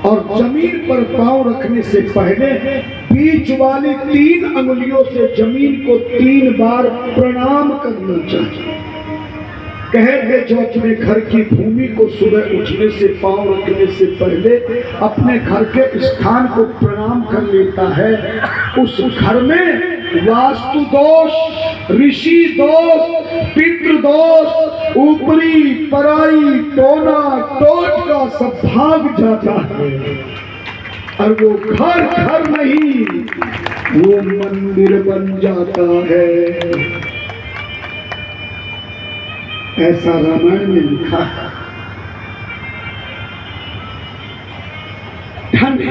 और जमीन पर पांव रखने से पहले बीच वाली 3 अंगुलियों से जमीन को 3 बार प्रणाम करना चाहिए। कहे जो अपने घर की भूमि को सुबह उठने से पांव रखने से पहले अपने घर के स्थान को प्रणाम कर लेता है, उस घर में वास्तु दोष, ऋषि दोष, पितृ दोष, ऊपरी पराई टोना टोटका सब भाग जाता है और वो घर घर नहीं, वो मंदिर बन जाता है। ऐसा रामायण में लिखा है। ठंड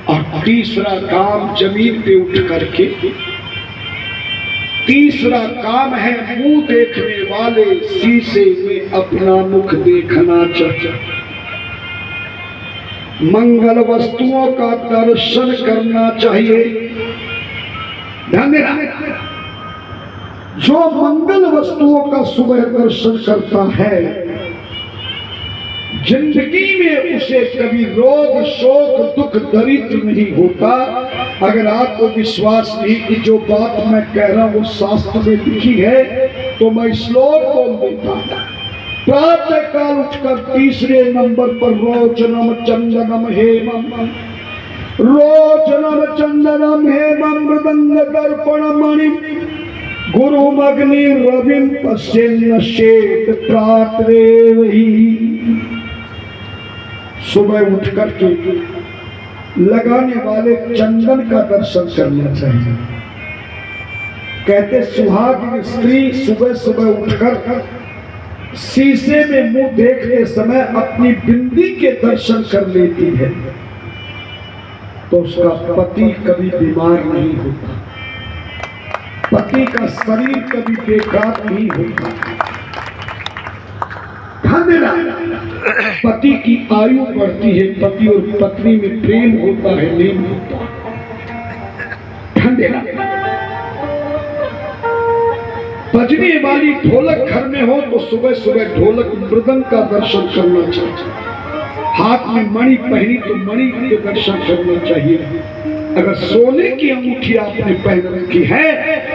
और तीसरा काम जमीन पे उठ करके, तीसरा काम है मुंह देखने वाले शीशे में अपना मुख देखना चाहिए। मंगल वस्तुओं का दर्शन करना चाहिए। धन्यवाद। जो मंगल वस्तुओं का सुबह दर्शन करता है, जिंदगी में उसे कभी रोग शोक दुख दरिद्र नहीं होता। अगर आपको विश्वास नहीं कि जो बात मैं कह रहा हूं वो शास्त्र में लिखी है, तो मैं श्लोक बोल देता हूं। प्रातः काल उठकर तीसरे नंबर पर रोचनम चंदनम हेमम, रोचनम चंदनम हेमम मृदंग दर्पण मणि गुरुमग्नि रविं पश्यन् शेत प्रातरेव ही। सुबह उठ करके लगाने वाले चंदन का दर्शन करना चाहिए। कहते सुहागिन स्त्री सुबह सुबह उठकर शीशे में मुंह देखते समय अपनी बिंदी के दर्शन कर लेती है, तो उसका पति कभी बीमार नहीं होता, पति का शरीर कभी बेकार नहीं होता। पति की आयु बढ़ती है, पति और पत्नी में प्रेम होता है, नहीं होता। बजने वाली ढोलक घर में हो तो सुबह सुबह ढोलक मृदंग का दर्शन करना चाहिए। हाथ में मणि पहनी तो मणि के दर्शन करना चाहिए। अगर सोने की अंगूठी आपने पहन रखी है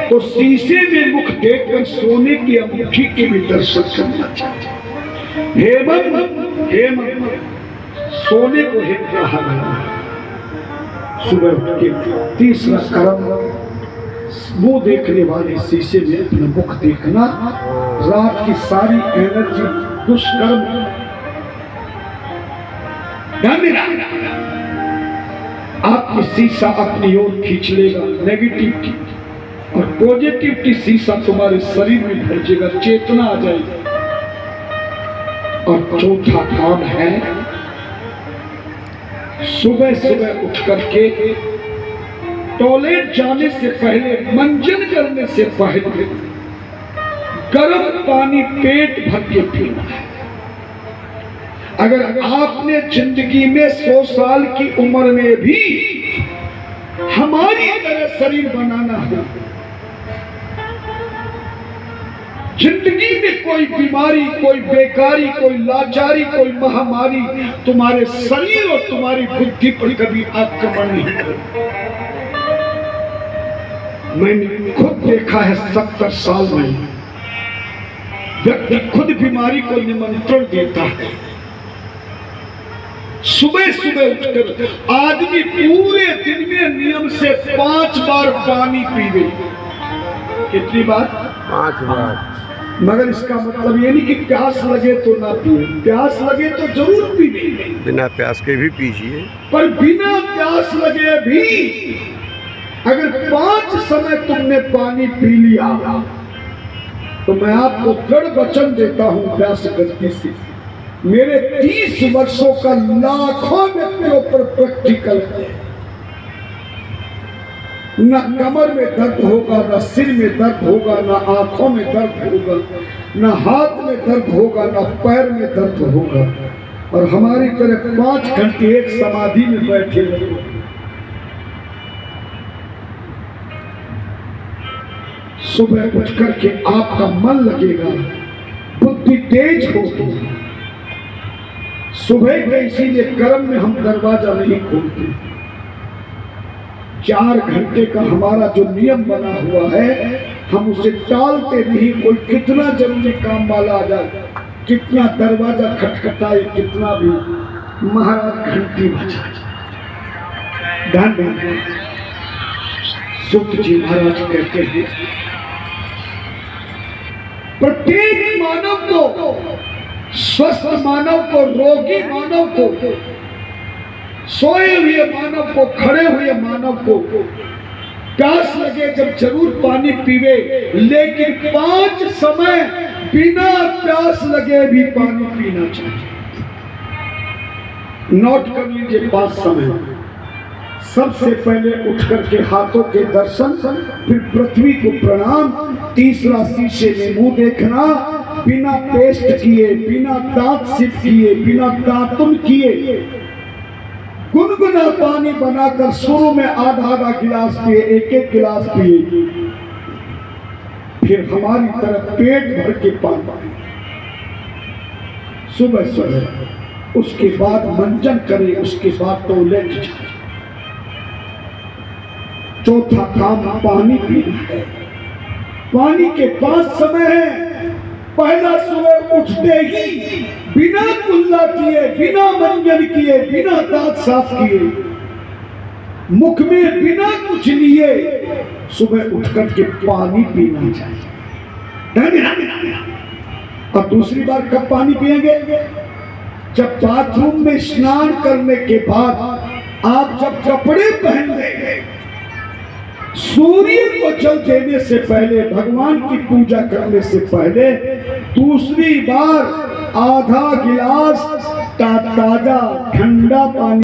तो शीशे में मुख देखकर सोने की अंगूठी के भी दर्शन करना चाहिए। हेमम हेमम, सोने को हेम कहा गया। सुबह उठ के तीसरा कर्म मुंह देखने वाले शीशे में अपना मुख देखना। रात की सारी एनर्जी दुष्कर्म आपकी शीशा अपनी ओर खींच लेगा, नेगेटिविटी और पॉजिटिविटी शीशा तुम्हारे शरीर में भर चेतना आ जाएगी। और चौथा काम है सुबह सुबह उठ करके टॉयलेट जाने से पहले, मंजन करने से पहले गर्म पानी पेट भर के पीना है। अगर आपने जिंदगी में 100 साल की उम्र में भी हमारी तरह शरीर बनाना हो, जिंदगी में कोई बीमारी, कोई बेकारी, कोई लाचारी, कोई महामारी तुम्हारे शरीर और तुम्हारी बुद्धि पर कभी आक्रमण नहीं करे। मैंने खुद देखा है 70 साल में व्यक्ति खुद बीमारी को निमंत्रण देता है। सुबह सुबह उठकर आदमी पूरे दिन में नियम से 5 बार पानी पीवे। कितनी बार? 5 बार। मगर इसका मतलब ये नहीं कि प्यास लगे तो ना पिए, प्यास लगे तो जरूर पीजिए, बिना प्यास के भी पीजिए। पर बिना प्यास लगे भी अगर 5 समय तुमने पानी पी लिया तो मैं आपको दृढ़ वचन देता हूं प्यास गति से, मेरे 30 वर्षों का लाखों व्यक्तियों पर प्रैक्टिकल है। न कमर में दर्द होगा, न सिर में दर्द होगा, न आंखों में दर्द होगा, न हाथ में दर्द होगा, न पैर में दर्द होगा। और हमारी तरह 5 घंटे एक समाधि में बैठे रहो। सुबह उठ करके आपका मन लगेगा, बुद्धि तेज होगी। सुबह के इसीलिए कर्म में हम दरवाजा नहीं खोलते। 4 घंटे का हमारा जो नियम बना हुआ है हम उसे टालते नहीं। कोई कितना जरूरी काम वाला आ जाए, कितना दरवाजा खटखटाए, कितना भी, महाराज घंटी बजाए। ध्यान सुत जी महाराज कहते हैं प्रत्येक मानव को, स्वस्थ मानव को, रोगी मानव को, सोए हुए मानव को, खड़े हुए मानव को प्यास लगे जब जरूर पानी पीवे, लेकिन 5 समय बिना प्यास लगे भी पानी पीना चाहिए। नोट कर लीजिए 5 समय। सबसे पहले उठकर के हाथों के दर्शन, फिर पृथ्वी को प्रणाम, तीसरा शीशे में मुंह देखना, बिना पेस्ट किए, बिना दांत सिप किए, बिना दातुन किए गुनगुना पानी बनाकर शुरू में आधा गिलास पिए, एक गिलास पिए, फिर हमारी तरफ पेट भर के पानी सुबह सुबह। उसके बाद मंजन करे, उसके बाद टॉयलेट जाए। चौथा काम पानी पीना है। पानी के 5 समय है। पहला सुबह उठते ही बिना कुल्ला किए, बिना मंजन किए, बिना दांत साफ किए, मुख में बिना कुछ लिए सुबह उठकर के पानी पीना चाहिए। और दूसरी बार कब पानी पिएंगे? जब बाथरूम में स्नान करने के बाद आप जब कपड़े पहन लेंगे, सूर्य को जल देने से पहले, भगवान की पूजा करने से पहले दूसरी बार आधा गिलास ताजा ठंडा पानी